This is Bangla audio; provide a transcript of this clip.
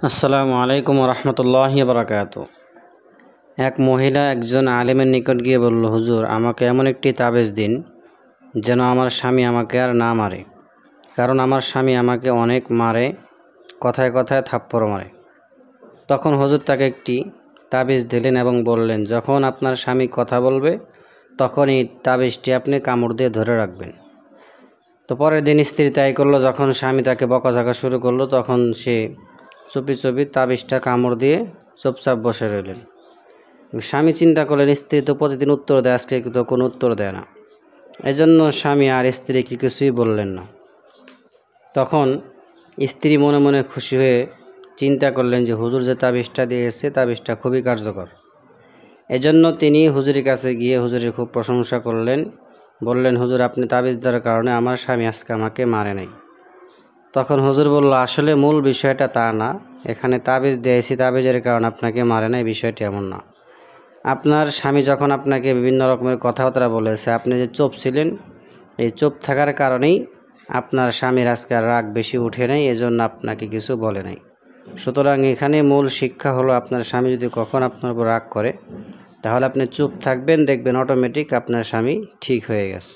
আসসালামু আলাইকুম রহমতুল্লাহি বারাকাতু। এক মহিলা একজন আলেমের নিকট গিয়ে বলল, হুজুর, আমাকে এমন একটি তাবিজ দিন যেন আমার স্বামী আমাকে আর না মারে, কারণ আমার স্বামী আমাকে অনেক মারে, কথায় কথায় থাপ্পড় মারে। তখন হুজুর তাকে একটি তাবিজ দিলেন এবং বললেন, যখন আপনার স্বামী কথা বলবে তখন এই তাবিজটি আপনি কামড় দিয়ে ধরে রাখবেন। তো পরের দিন স্ত্রী তাই করলো। যখন স্বামী তাকে বকাঝকা শুরু করলো তখন সে চুপি চুপি তাবিজটা কামড় দিয়ে চুপচাপ বসে রইলেন। স্বামী চিন্তা করলেন, স্ত্রী তো প্রতিদিন উত্তর দেয়, আজকে তো কোনো উত্তর দেয় না। এজন্য স্বামী আর স্ত্রীকে কিছুই বললেন না। তখন স্ত্রী মনে মনে খুশি হয়ে চিন্তা করলেন যে হুজুর যে তাবিজটা দিয়েছে তাবিজটা খুবই কার্যকর। এজন্য তিনি হুজুরের কাছে গিয়ে হুজুরের খুব প্রশংসা করলেন, বললেন, হুজুর, আপনি তাবিজ দেওয়ার কারণে আমার স্বামী আজকে আমাকে মারে নাই। তখন হুজুর বলল, আসলে মূল বিষয়টা তা না, এখানে তাবিজ দিয়েছি, তাবিজের কারণে আপনাকে মারে নাই, বিষয়টি এমন না। আপনার স্বামী যখন আপনাকে বিভিন্ন রকমের কথাবার্তা বলেছে, আপনি যে চুপ ছিলেন, এই চুপ থাকার কারণেই আপনার স্বামীর আজকে রাগ বেশি উঠে নেই, এজন্য আপনাকে কিছু বলে নাই। সুতরাং এখানে মূল শিক্ষা হলো, আপনার স্বামী যদি কখন আপনার উপর রাগ করে তাহলে আপনি চুপ থাকবেন, দেখবেন অটোমেটিক আপনার স্বামী ঠিক হয়ে গেছে।